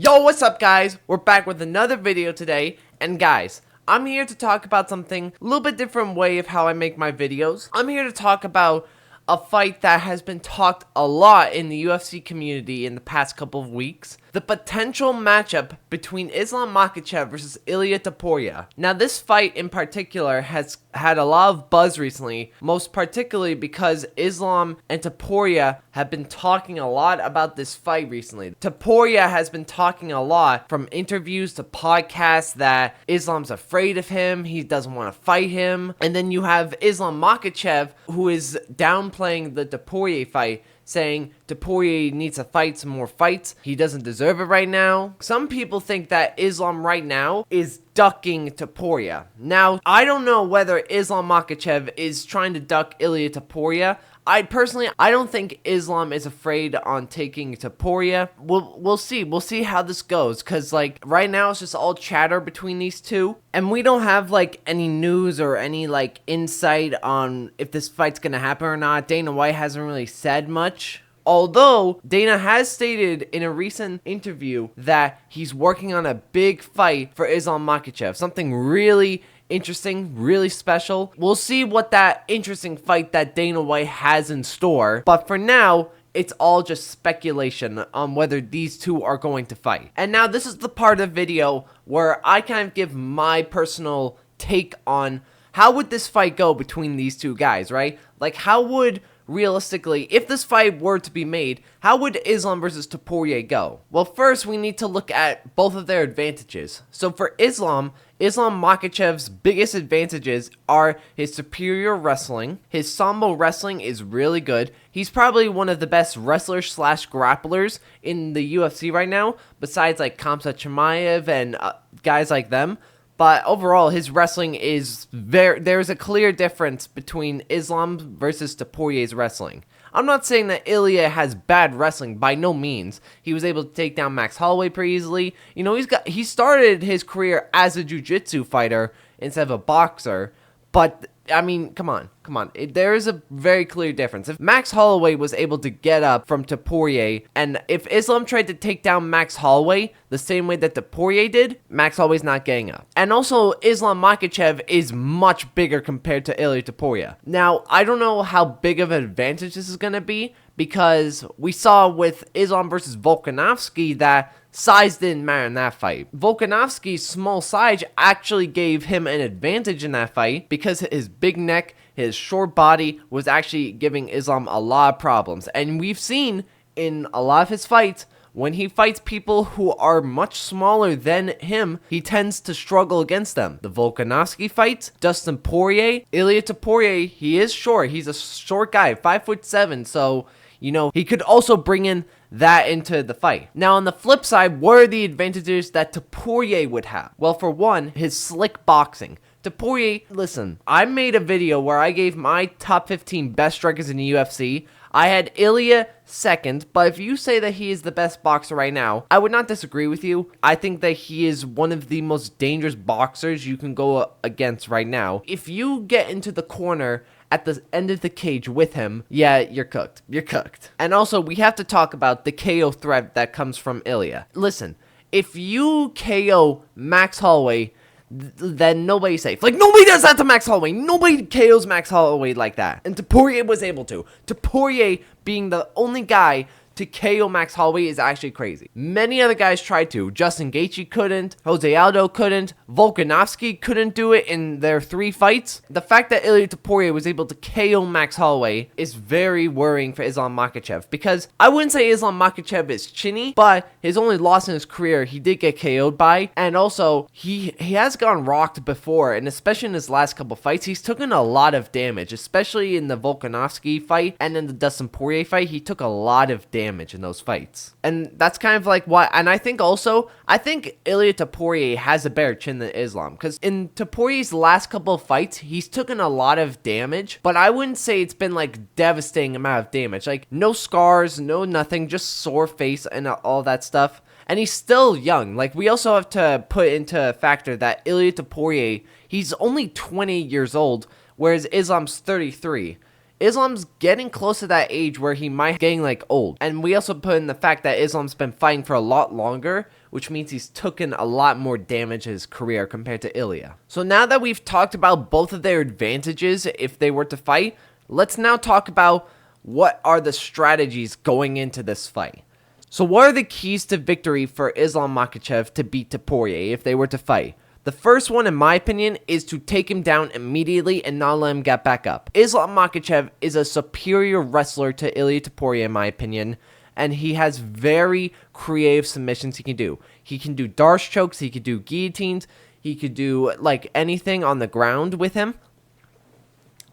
Yo, what's up guys? We're back with another video today, and guys, I'm here to talk about something a little bit different way of how I make my videos. I'm here to talk about a fight that has been talked a lot in the UFC community in the past couple of weeks. The potential matchup between Islam Makhachev versus Ilia Topuria. Now this fight in particular has had a lot of buzz recently, most particularly because Islam and Topuria have been talking a lot about this fight recently. Topuria has been talking a lot from interviews to podcasts that Islam's afraid of him, he doesn't want to fight him, and then you have Islam Makhachev who is downplaying the Topuria fight, saying Topuria needs to fight some more fights. He doesn't deserve it right now. Some people think that Islam right now is ducking Topuria. Now, I don't know whether Islam Makhachev is trying to duck Ilia Topuria. I don't think Islam is afraid on taking Topuria. We'll see. We'll see how this goes. Because, like, right now it's just all chatter between these two. And we don't have, like, any news or any, like, insight on if this fight's gonna happen or not. Dana White hasn't really said much. Although, Dana has stated in a recent interview that he's working on a big fight for Islam Makhachev. Something really interesting, really special. We'll see what that interesting fight that Dana White has in store. But for now, it's all just speculation on whether these two are going to fight. And now this is the part of the video where I kind of give my personal take on how would this fight go between these two guys, right? Like, how would, realistically, if this fight were to be made, how would Islam versus Topuria go? Well, first, we need to look at both of their advantages. So for Islam Makhachev's biggest advantages are his superior wrestling. His sambo wrestling is really good. He's probably one of the best wrestlers slash grapplers in the UFC right now, besides like Khamzat Chimaev and guys like them. But overall, his wrestling is there's a clear difference between Islam versus Topuria's wrestling. I'm not saying that Ilia has bad wrestling, by no means. He was able to take down Max Holloway pretty easily. You know, he started his career as a jiu-jitsu fighter instead of a boxer. But, I mean, come on. There is a very clear difference. If Max Holloway was able to get up from Topuria, and if Islam tried to take down Max Holloway the same way that Topuria did, Max Holloway's not getting up. And also, Islam Makhachev is much bigger compared to Ilia Topuria. Now, I don't know how big of an advantage this is going to be, because we saw with Islam versus Volkanovski that size didn't matter in that fight. Volkanovski's small size actually gave him an advantage in that fight because his big neck, his short body was actually giving Islam a lot of problems. And we've seen in a lot of his fights, when he fights people who are much smaller than him, he tends to struggle against them. The Volkanovski fights, Dustin Poirier, Ilia Topuria, he is short. He's a short guy, 5'7", so you know, he could also bring in that into the fight. Now, on the flip side, what are the advantages that Topuria would have? Well, for one, his slick boxing. Topuria, listen, I made a video where I gave my top 15 best strikers in the UFC. I had Ilia second, but if you say that he is the best boxer right now, I would not disagree with you. I think that he is one of the most dangerous boxers you can go against right now. If you get into the corner at the end of the cage with him, yeah, you're cooked. You're cooked. And also, we have to talk about the KO threat that comes from Ilia. Listen, if you KO Max Holloway, then nobody's safe. Like, nobody does that to Max Holloway. Nobody KOs Max Holloway like that. And Topuria was able to. Topuria being the only guy to KO Max Holloway is actually crazy. Many other guys tried to. Justin Gaethje couldn't. Jose Aldo couldn't. Volkanovski couldn't do it in their 3 fights. The fact that Ilia Topuria was able to KO Max Holloway is very worrying for Islam Makhachev, because I wouldn't say Islam Makhachev is chinny, but his only loss in his career he did get KO'd by, and also he has gone rocked before, and especially in his last couple fights, he's taken a lot of damage, especially in the Volkanovski fight and in the Dustin Poirier fight. He took a lot of damage in those fights. And that's kind of like why, and I think Ilia Topuria has a better chin than Islam, because in Topuria's last couple of fights, he's taken a lot of damage, but I wouldn't say it's been like devastating amount of damage. Like, no scars, no nothing, just sore face and all that stuff. And he's still young. Like, we also have to put into factor that Ilia Topuria, he's only 20 years old, whereas Islam's 33. Islam's getting close to that age where he might getting like old. And we also put in the fact that Islam's been fighting for a lot longer, which means he's taken a lot more damage in his career compared to Ilia. So now that we've talked about both of their advantages if they were to fight, let's now talk about what are the strategies going into this fight. So what are the keys to victory for Islam Makhachev to beat Topuria if they were to fight? The first one, in my opinion, is to take him down immediately and not let him get back up. Islam Makhachev is a superior wrestler to Ilia Topuria, in my opinion, and he has very creative submissions he can do. He can do Darce chokes, he could do guillotines, he could do like anything on the ground with him.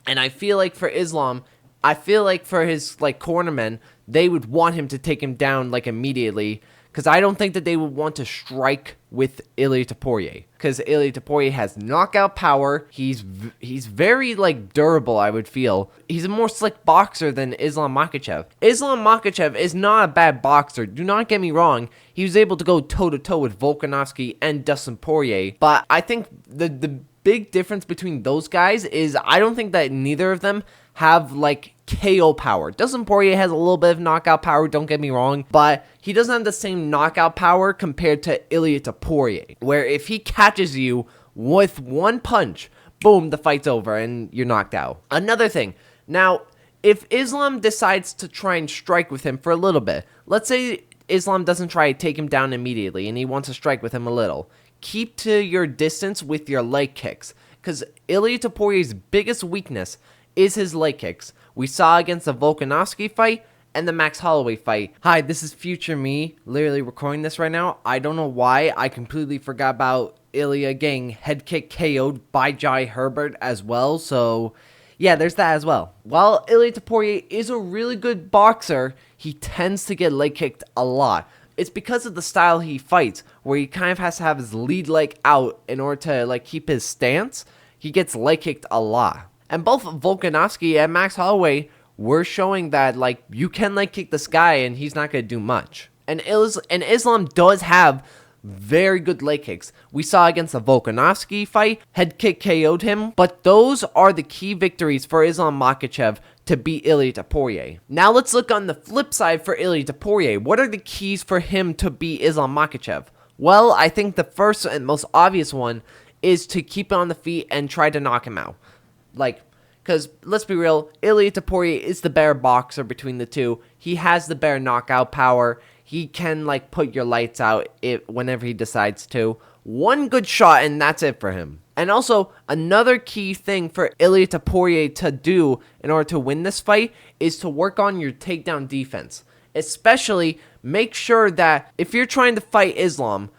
And I feel like for Islam, I feel like for his like cornermen, they would want him to take him down like immediately, because I don't think that they would want to strike with Ilia Topuria, because Ilia Topuria has knockout power. He's very like durable, I would feel. He's a more slick boxer than Islam Makhachev. Islam Makhachev is not a bad boxer, do not get me wrong. He was able to go toe to toe with Volkanovski and Dustin Poirier, but I think the big difference between those guys is I don't think that neither of them have like KO power. Dustin Poirier has a little bit of knockout power, don't get me wrong, but he doesn't have the same knockout power compared to Ilia Topuria, where if he catches you with one punch, boom, the fight's over and you're knocked out. Another thing, now, if Islam decides to try and strike with him for a little bit, let's say Islam doesn't try to take him down immediately and he wants to strike with him a little, keep to your distance with your leg kicks, because Ilia Topuria's biggest weakness is his leg kicks. We saw against the Volkanovski fight and the Max Holloway fight. Hi, this is future me, literally recording this right now. I don't know why I completely forgot about Ilia getting head kick KO'd by Jai Herbert as well, so yeah, there's that as well. While Ilia Topuria is a really good boxer, he tends to get leg kicked a lot. It's because of the style he fights, where he kind of has to have his lead leg out in order to like keep his stance. He gets leg kicked a lot. And both Volkanovski and Max Holloway were showing that like you can leg kick this guy and he's not going to do much. And Islam does have very good leg kicks. We saw against the Volkanovski fight, head kick KO'd him, but those are the key victories for Islam Makhachev to beat Ilia Topuria. Now let's look on the flip side for Ilia Topuria. What are the keys for him to beat Islam Makhachev? Well, I think the first and most obvious one is to keep it on the feet and try to knock him out. Like, because let's be real, Ilia Topuria is the better boxer between the two. He has the better knockout power. He can like put your lights out whenever he decides to. One good shot and that's it for him. And also, another key thing for Ilia Topuria to do in order to win this fight is to work on your takedown defense. Especially, make sure that if you're trying to fight Islam,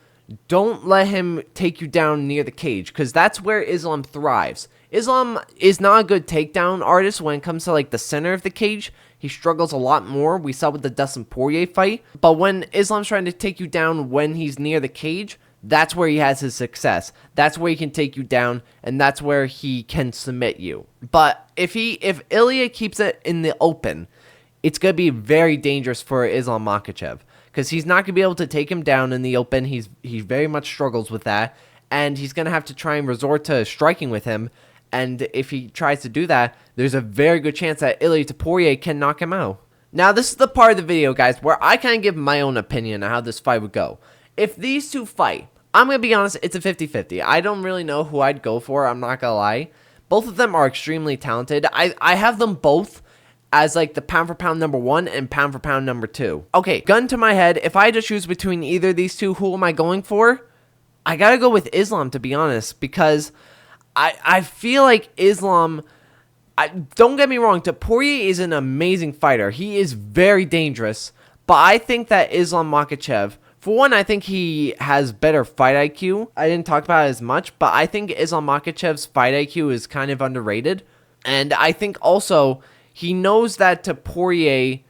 don't let him take you down near the cage, because that's where Islam thrives. Islam is not a good takedown artist when it comes to like the center of the cage. He struggles a lot more. We saw with the Dustin Poirier fight. But when Islam's trying to take you down when he's near the cage, that's where he has his success. That's where he can take you down, and that's where he can submit you. But if Ilia keeps it in the open, it's going to be very dangerous for Islam Makhachev, because he's not going to be able to take him down in the open. He very much struggles with that, and he's going to have to try and resort to striking with him. And if he tries to do that, there's a very good chance that Ilia Topuria can knock him out. Now, this is the part of the video, guys, where I kind of give my own opinion on how this fight would go. If these two fight, I'm going to be honest, it's a 50-50. I don't really know who I'd go for, I'm not going to lie. Both of them are extremely talented. I have them both as like the pound for pound number 1 and pound for pound number 2. Okay, gun to my head, if I had to choose between either of these two, who am I going for? I got to go with Islam, to be honest, because I feel like Islam, don't get me wrong, Topuria is an amazing fighter. He is very dangerous, but I think that Islam Makhachev, for one, I think he has better fight IQ. I didn't talk about it as much, but I think Islam Makhachev's fight IQ is kind of underrated. And I think also he knows that Topuria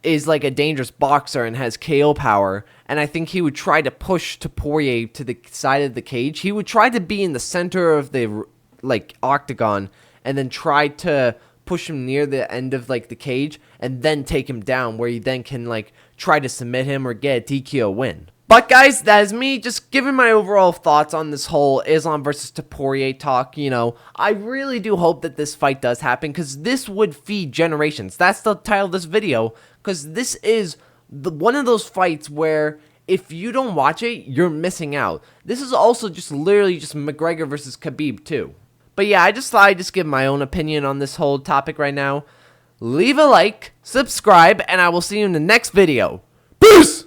is like a dangerous boxer and has KO power, and I think he would try to push Topuria to the side of the cage. He would try to be in the center of the like octagon and then try to push him near the end of like the cage and then take him down, where he then can like try to submit him or get a TKO win. But guys, that is me just giving my overall thoughts on this whole Islam versus Topuria talk. You know, I really do hope that this fight does happen, because this would feed generations. That's the title of this video, because this is one of those fights where If you don't watch it, you're missing out. This is also just literally just McGregor versus Khabib too. But yeah, I just thought I'd just give my own opinion on this whole topic right now. Leave a like, subscribe, and I will see you in the next video. Peace!